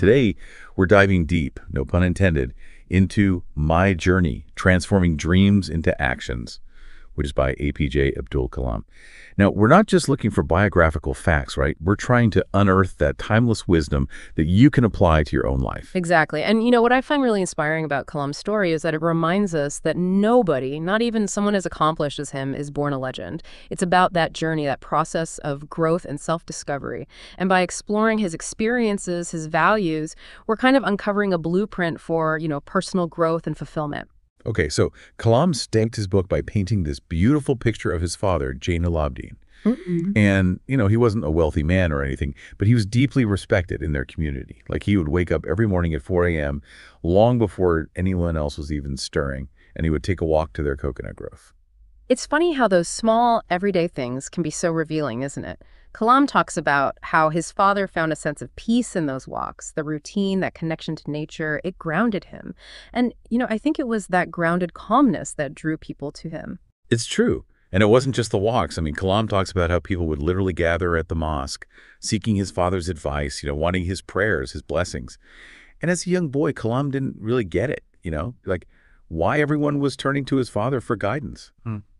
today, we're diving deep, no pun intended, into My Journey, Transforming Dreams into Actions, which is by A.P.J Abdul Kalam. Now, we're not just looking for biographical facts, right? We're trying to unearth that timeless wisdom that you can apply to your own life. Exactly. And what I find really inspiring about Kalam's story is that it reminds us that nobody, not even someone as accomplished as him, is born a legend. It's about that journey, that process of growth and self-discovery. And by exploring his experiences, his values, we're kind of uncovering a blueprint for, personal growth and fulfillment. Okay, so Kalam stamped his book by painting this beautiful picture of his father, Jainul Abidin. And, he wasn't a wealthy man or anything, but he was deeply respected in their community. Like, he would wake up every morning at 4 a.m., long before anyone else was even stirring, and he would take a walk to their coconut grove. It's funny how those small, everyday things can be so revealing, isn't it? Kalam talks about how his father found a sense of peace in those walks, the routine, that connection to nature. It grounded him. And, I think it was that grounded calmness that drew people to him. It's true. And it wasn't just the walks. I mean, Kalam talks about how people would literally gather at the mosque, seeking his father's advice, wanting his prayers, his blessings. And as a young boy, Kalam didn't really get it, like why everyone was turning to his father for guidance.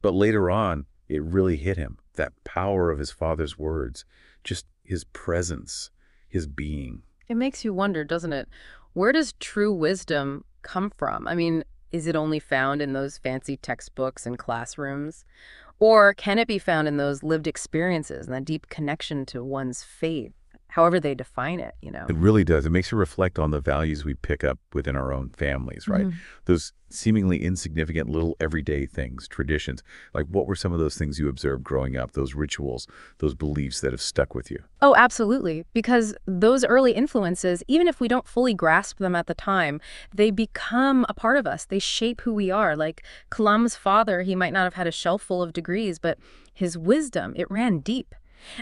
But later on, it really hit him, that power of his father's words, just his presence, his being. It makes you wonder, doesn't it? Where does true wisdom come from? I mean, is it only found in those fancy textbooks and classrooms? Or can it be found in those lived experiences and that deep connection to one's faith, however they define it, It really does. It makes you reflect on the values we pick up within our own families, right? Those seemingly insignificant little everyday things, traditions. Like, what were some of those things you observed growing up, those rituals, those beliefs that have stuck with you? Oh, absolutely. Because those early influences, even if we don't fully grasp them at the time, they become a part of us. They shape who we are. Like Kalam's father, he might not have had a shelf full of degrees, but his wisdom, it ran deep.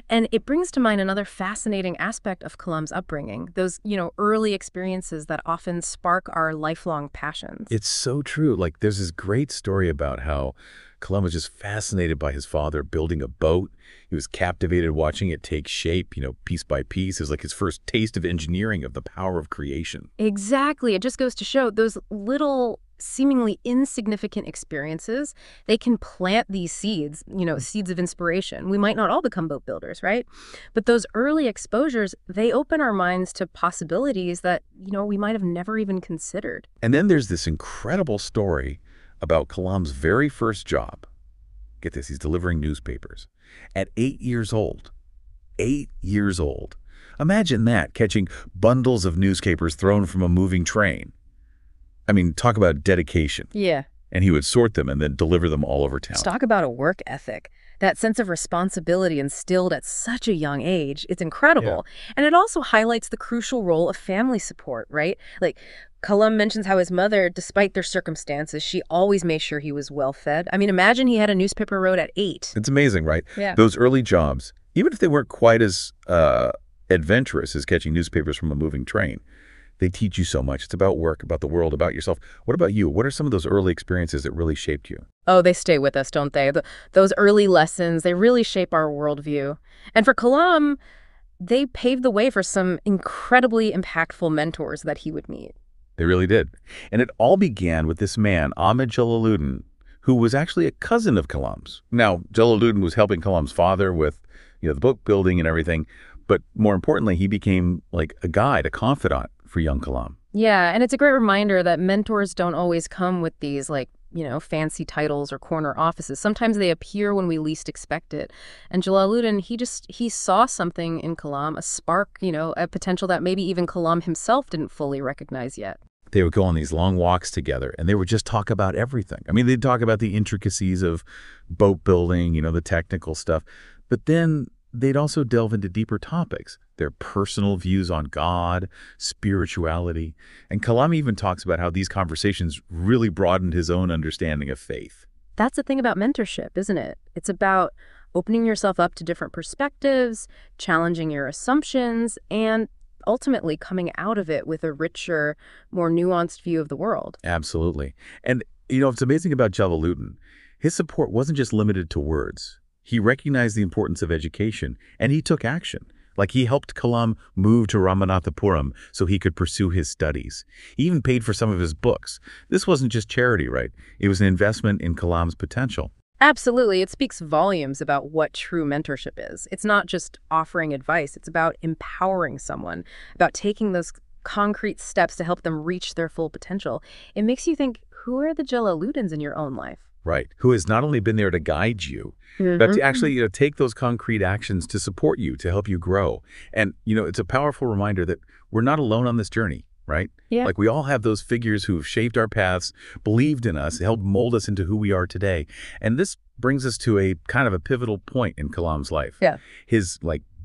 And it brings to mind another fascinating aspect of Kalam's upbringing, those, early experiences that often spark our lifelong passions. It's so true. Like, there's this great story about how Kalam was just fascinated by his father building a boat. He was captivated watching it take shape, piece by piece. It was like his first taste of engineering, of the power of creation. Exactly. It just goes to show those little seemingly insignificant experiences, they can plant these seeds, seeds of inspiration. We might not all become boat builders, right? But those early exposures, they open our minds to possibilities that, we might have never even considered. And then there's this incredible story about Kalam's very first job. Get this, he's delivering newspapers at 8 years old. 8 years old. Imagine that, catching bundles of newspapers thrown from a moving train. I mean, talk about dedication. Yeah. And he would sort them and then deliver them all over town. Talk about a work ethic. That sense of responsibility instilled at such a young age, it's incredible. Yeah. And it also highlights the crucial role of family support, right? Like, Kalam mentions how his mother, despite their circumstances, she always made sure he was well fed. I mean, imagine he had a newspaper road at 8. It's amazing, right? Yeah. Those early jobs, even if they weren't quite as adventurous as catching newspapers from a moving train, they teach you so much. It's about work, about the world, about yourself. What about you? What are some of those early experiences that really shaped you? Oh, they stay with us, don't they? Those early lessons, they really shape our worldview. And for Kalam, they paved the way for some incredibly impactful mentors that he would meet. They really did. And it all began with this man, Ahmed Jalaluddin, who was actually a cousin of Kalam's. Now, Jalaluddin was helping Kalam's father with, the book building and everything. But more importantly, he became like a guide, a confidant for young Kalam. Yeah, and it's a great reminder that mentors don't always come with these fancy titles or corner offices. Sometimes they appear when we least expect it. And Jalaluddin, he saw something in Kalam, a spark, a potential that maybe even Kalam himself didn't fully recognize yet. They would go on these long walks together, and they would just talk about everything. I mean, they'd talk about the intricacies of boat building, the technical stuff. But then they'd also delve into deeper topics, their personal views on God, spirituality. And Kalam even talks about how these conversations really broadened his own understanding of faith. That's the thing about mentorship, isn't it? It's about opening yourself up to different perspectives, challenging your assumptions, and ultimately coming out of it with a richer, more nuanced view of the world. Absolutely. And, what's amazing about Jalaluddin, his support wasn't just limited to words. He recognized the importance of education, and he took action. Like he helped Kalam move to Ramanathapuram so he could pursue his studies. He even paid for some of his books. This wasn't just charity, right? It was an investment in Kalam's potential. Absolutely. It speaks volumes about what true mentorship is. It's not just offering advice. It's about empowering someone, about taking those concrete steps to help them reach their full potential. It makes you think, who are the Jalaludins in your own life? Right. Who has not only been there to guide you, but to Hmm. actually take those concrete actions to support you, to help you grow. And, it's a powerful reminder that we're not alone on this journey, right? Yeah. Like we all have those figures who've shaped our paths, believed in us, helped mold us into who we are today. And this brings us to a kind of a pivotal point in Kalam's life. Yeah. His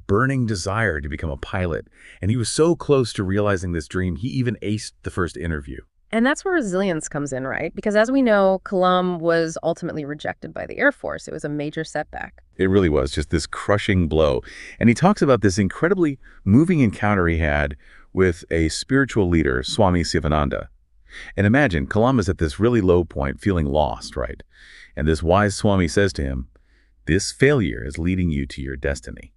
burning desire to become a pilot. And he was so close to realizing this dream, he even aced the first interview. And that's where resilience comes in, right? Because as we know, Kalam was ultimately rejected by the Air Force. It was a major setback. It really was just this crushing blow. And he talks about this incredibly moving encounter he had with a spiritual leader, Swami Sivananda. And imagine, Kalam is at this really low point, feeling lost, right? And this wise Swami says to him, "This failure is leading you to your destiny."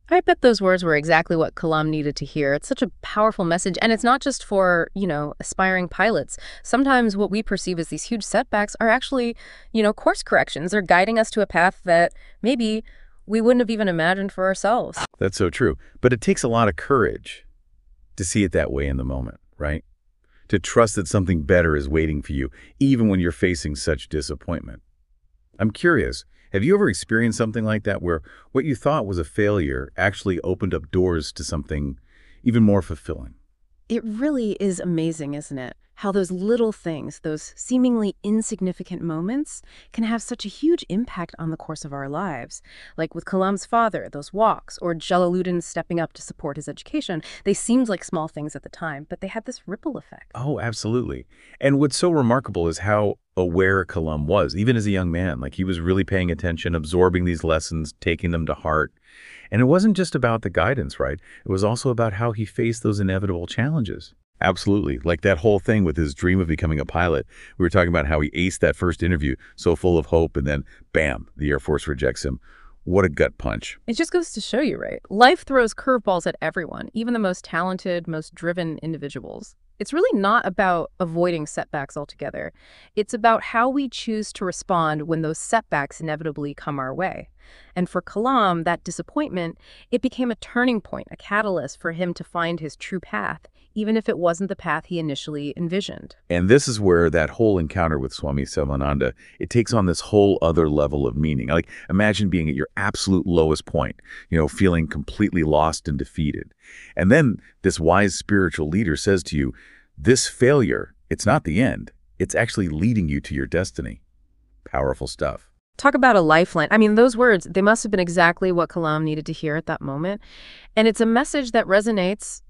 I bet those words were exactly what Kalam needed to hear. It's such a powerful message, and it's not just for, aspiring pilots. Sometimes what we perceive as these huge setbacks are actually, course corrections. They're guiding us to a path that maybe we wouldn't have even imagined for ourselves. That's so true. But it takes a lot of courage to see it that way in the moment, right? To trust that something better is waiting for you, even when you're facing such disappointment. I'm curious, have you ever experienced something like that where what you thought was a failure actually opened up doors to something even more fulfilling? It really is amazing, isn't it? How those little things, those seemingly insignificant moments, can have such a huge impact on the course of our lives. Like with Kalam's father, those walks, or Jalaluddin stepping up to support his education. They seemed like small things at the time, but they had this ripple effect. Oh, absolutely. And what's so remarkable is how aware Kalam was, even as a young man. Like he was really paying attention, absorbing these lessons, taking them to heart. And it wasn't just about the guidance, right? It was also about how he faced those inevitable challenges. Absolutely. Like that whole thing with his dream of becoming a pilot. We were talking about how he aced that first interview, so full of hope, and then bam, the Air Force rejects him. What a gut punch. It just goes to show you, right? Life throws curveballs at everyone, even the most talented, most driven individuals. It's really not about avoiding setbacks altogether. It's about how we choose to respond when those setbacks inevitably come our way. And for Kalam, that disappointment, it became a turning point, a catalyst for him to find his true path, even if it wasn't the path he initially envisioned. And this is where that whole encounter with Swami Sivananda, it takes on this whole other level of meaning. Like imagine being at your absolute lowest point, feeling completely lost and defeated. And then this wise spiritual leader says to you, this failure, it's not the end. It's actually leading you to your destiny. Powerful stuff. Talk about a lifeline. I mean, those words, they must have been exactly what Kalam needed to hear at that moment. And it's a message that resonates,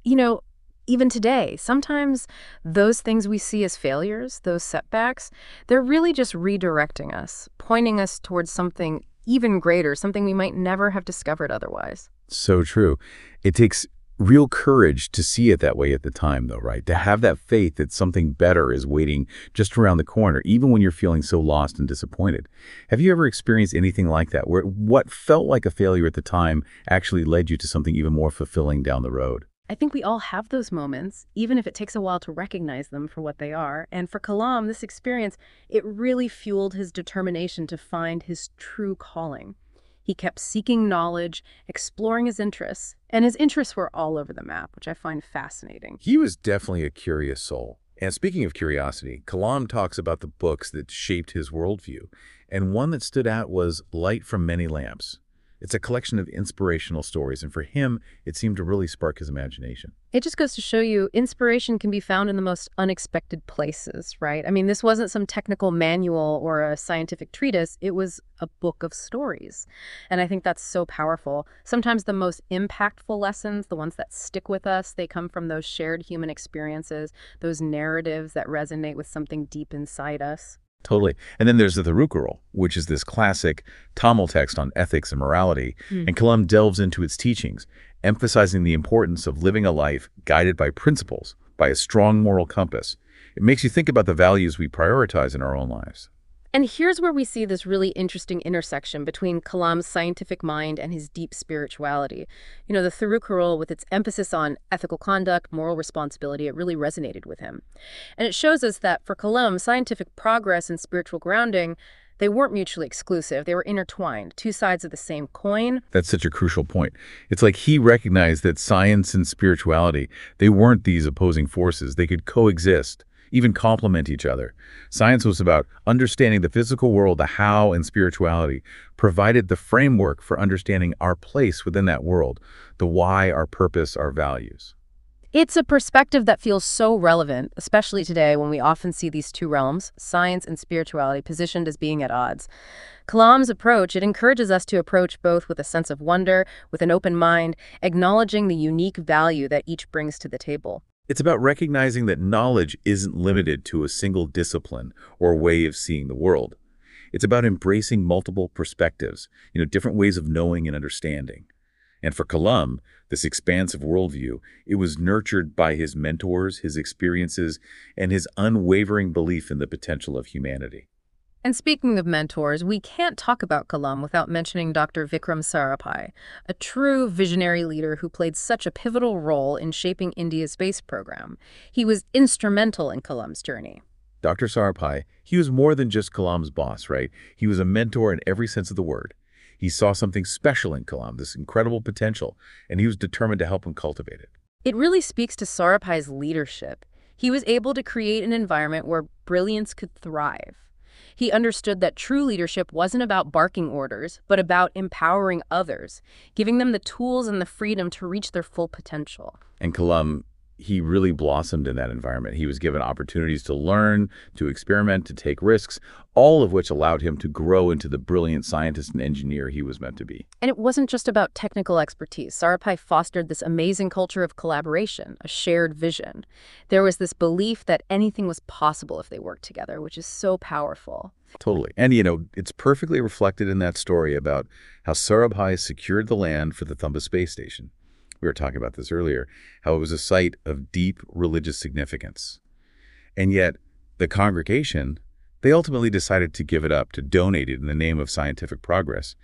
even today. Sometimes those things we see as failures, those setbacks, they're really just redirecting us, pointing us towards something even greater, something we might never have discovered otherwise. So true. It takes real courage to see it that way at the time, though, right? To have that faith that something better is waiting just around the corner, even when you're feeling so lost and disappointed. Have you ever experienced anything like that, where what felt like a failure at the time actually led you to something even more fulfilling down the road? I think we all have those moments, even if it takes a while to recognize them for what they are. And for Kalam, this experience, it really fueled his determination to find his true calling. He kept seeking knowledge, exploring his interests, and his interests were all over the map, which I find fascinating. He was definitely a curious soul. And speaking of curiosity, Kalam talks about the books that shaped his worldview. And one that stood out was Light from Many Lamps. It's a collection of inspirational stories, and for him, it seemed to really spark his imagination. It just goes to show you inspiration can be found in the most unexpected places, right? I mean, this wasn't some technical manual or a scientific treatise. It was a book of stories. And I think that's so powerful. Sometimes the most impactful lessons, the ones that stick with us, they come from those shared human experiences, those narratives that resonate with something deep inside us. Totally. And then there's the Thirukkural, which is this classic Tamil text on ethics and morality, and Kalam delves into its teachings, emphasizing the importance of living a life guided by principles, by a strong moral compass. It makes you think about the values we prioritize in our own lives. And here's where we see this really interesting intersection between Kalam's scientific mind and his deep spirituality. The Thirukkural, with its emphasis on ethical conduct, moral responsibility, it really resonated with him. And it shows us that for Kalam, scientific progress and spiritual grounding, they weren't mutually exclusive. They were intertwined, two sides of the same coin. That's such a crucial point. It's like he recognized that science and spirituality, they weren't these opposing forces. They could coexist, even complement each other. Science was about understanding the physical world, the how, and spirituality provided the framework for understanding our place within that world, the why, our purpose, our values. It's a perspective that feels so relevant, especially today when we often see these two realms, science and spirituality, positioned as being at odds. Kalam's approach, it encourages us to approach both with a sense of wonder, with an open mind, acknowledging the unique value that each brings to the table. It's about recognizing that knowledge isn't limited to a single discipline or way of seeing the world. It's about embracing multiple perspectives, different ways of knowing and understanding. And for Kalam, this expansive worldview, it was nurtured by his mentors, his experiences, and his unwavering belief in the potential of humanity. And speaking of mentors, we can't talk about Kalam without mentioning Dr. Vikram Sarabhai, a true visionary leader who played such a pivotal role in shaping India's space program. He was instrumental in Kalam's journey. Dr. Sarabhai, he was more than just Kalam's boss, right? He was a mentor in every sense of the word. He saw something special in Kalam, this incredible potential, and he was determined to help him cultivate it. It really speaks to Sarabhai's leadership. He was able to create an environment where brilliance could thrive. He understood that true leadership wasn't about barking orders, but about empowering others, giving them the tools and the freedom to reach their full potential. And Kalam, he really blossomed in that environment. He was given opportunities to learn, to experiment, to take risks, all of which allowed him to grow into the brilliant scientist and engineer he was meant to be. And it wasn't just about technical expertise. Sarabhai fostered this amazing culture of collaboration, a shared vision. There was this belief that anything was possible if they worked together, which is so powerful. Totally. And, it's perfectly reflected in that story about how Sarabhai secured the land for the Thumba space station. We were talking about this earlier, how it was a site of deep religious significance. And yet, the congregation, they ultimately decided to give it up, to donate it in the name of scientific progress.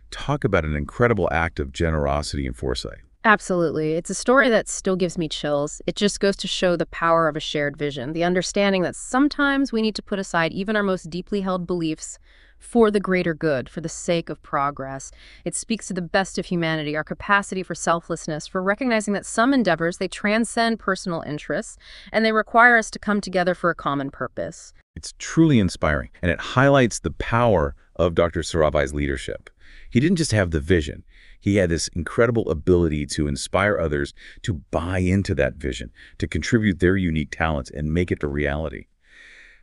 Talk about an incredible act of generosity and foresight. Absolutely. It's a story that still gives me chills. It just goes to show the power of a shared vision, the understanding that sometimes we need to put aside even our most deeply held beliefs for the greater good, for the sake of progress. It speaks to the best of humanity, our capacity for selflessness, for recognizing that some endeavors, they transcend personal interests, and they require us to come together for a common purpose. It's truly inspiring, and it highlights the power of Dr. Sarabhai's leadership. He didn't just have the vision. He had this incredible ability to inspire others to buy into that vision, to contribute their unique talents and make it a reality.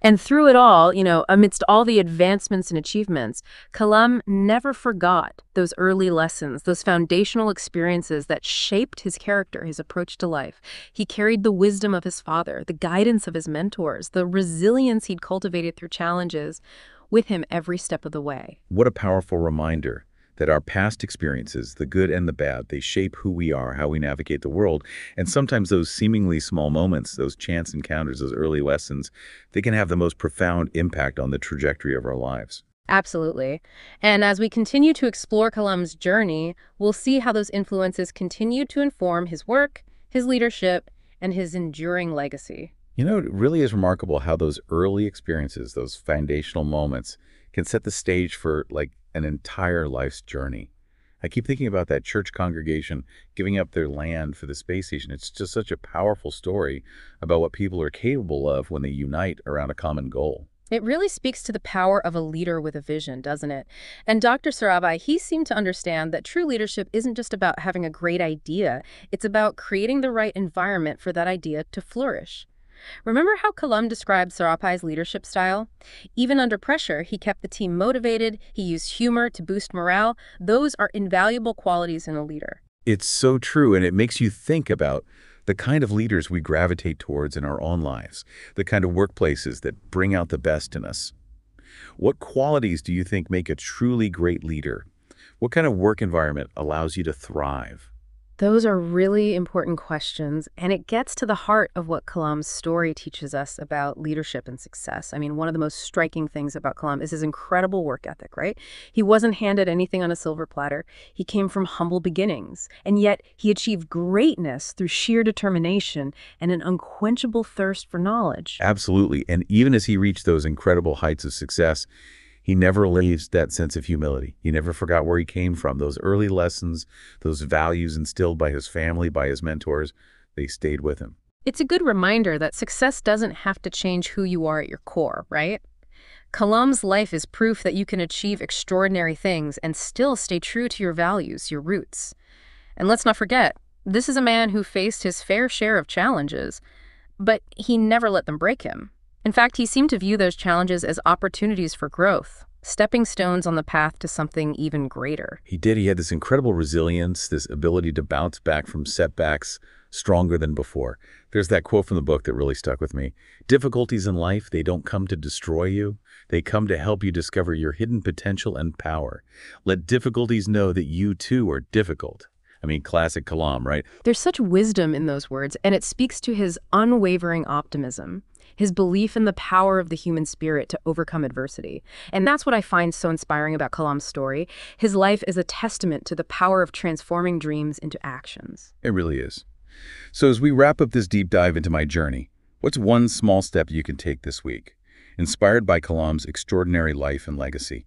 And through it all, amidst all the advancements and achievements, Kalam never forgot those early lessons, those foundational experiences that shaped his character, his approach to life. He carried the wisdom of his father, the guidance of his mentors, the resilience he'd cultivated through challenges with him every step of the way. What a powerful reminder that our past experiences, the good and the bad, they shape who we are, how we navigate the world. And sometimes those seemingly small moments, those chance encounters, those early lessons, they can have the most profound impact on the trajectory of our lives. Absolutely. And as we continue to explore Kalam's journey, we'll see how those influences continue to inform his work, his leadership, and his enduring legacy. It really is remarkable how those early experiences, those foundational moments, can set the stage for an entire life's journey. I keep thinking about that church congregation giving up their land for the space station. It's just such a powerful story about what people are capable of when they unite around a common goal. It really speaks to the power of a leader with a vision, doesn't it? And Dr. Sarabhai, he seemed to understand that true leadership isn't just about having a great idea. It's about creating the right environment for that idea to flourish. Remember how Kalam described Sarabhai's leadership style? Even under pressure, he kept the team motivated, he used humor to boost morale. Those are invaluable qualities in a leader. It's so true, and it makes you think about the kind of leaders we gravitate towards in our own lives, the kind of workplaces that bring out the best in us. What qualities do you think make a truly great leader? What kind of work environment allows you to thrive? Those are really important questions, and it gets to the heart of what Kalam's story teaches us about leadership and success. I mean, one of the most striking things about Kalam is his incredible work ethic, right? He wasn't handed anything on a silver platter. He came from humble beginnings, and yet he achieved greatness through sheer determination and an unquenchable thirst for knowledge. Absolutely. And even as he reached those incredible heights of success, he never leaves that sense of humility. He never forgot where he came from. Those early lessons, those values instilled by his family, by his mentors, they stayed with him. It's a good reminder that success doesn't have to change who you are at your core, right? Kalam's life is proof that you can achieve extraordinary things and still stay true to your values, your roots. And let's not forget, this is a man who faced his fair share of challenges, but he never let them break him. In fact, he seemed to view those challenges as opportunities for growth, stepping stones on the path to something even greater. He did. He had this incredible resilience, this ability to bounce back from setbacks stronger than before. There's that quote from the book that really stuck with me. Difficulties in life, they don't come to destroy you. They come to help you discover your hidden potential and power. Let difficulties know that you too are difficult. I mean, classic Kalam, right? There's such wisdom in those words, and it speaks to his unwavering optimism, his belief in the power of the human spirit to overcome adversity. And that's what I find so inspiring about Kalam's story. His life is a testament to the power of transforming dreams into actions. It really is. So as we wrap up this deep dive into my journey, what's one small step you can take this week, inspired by Kalam's extraordinary life and legacy?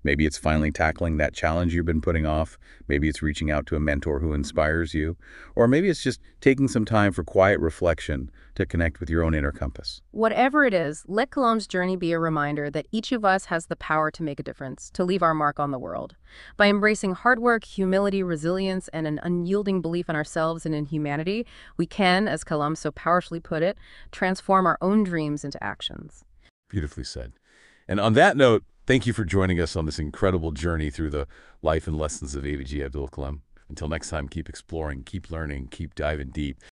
Maybe it's finally tackling that challenge you've been putting off. Maybe it's reaching out to a mentor who inspires you. Or maybe it's just taking some time for quiet reflection to connect with your own inner compass. Whatever it is, let Kalam's journey be a reminder that each of us has the power to make a difference, to leave our mark on the world. By embracing hard work, humility, resilience, and an unyielding belief in ourselves and in humanity, we can, as Kalam so powerfully put it, transform our own dreams into actions. Beautifully said. And on that note, thank you for joining us on this incredible journey through the life and lessons of A.P.J Abdul Kalam. Until next time, keep exploring, keep learning, keep diving deep.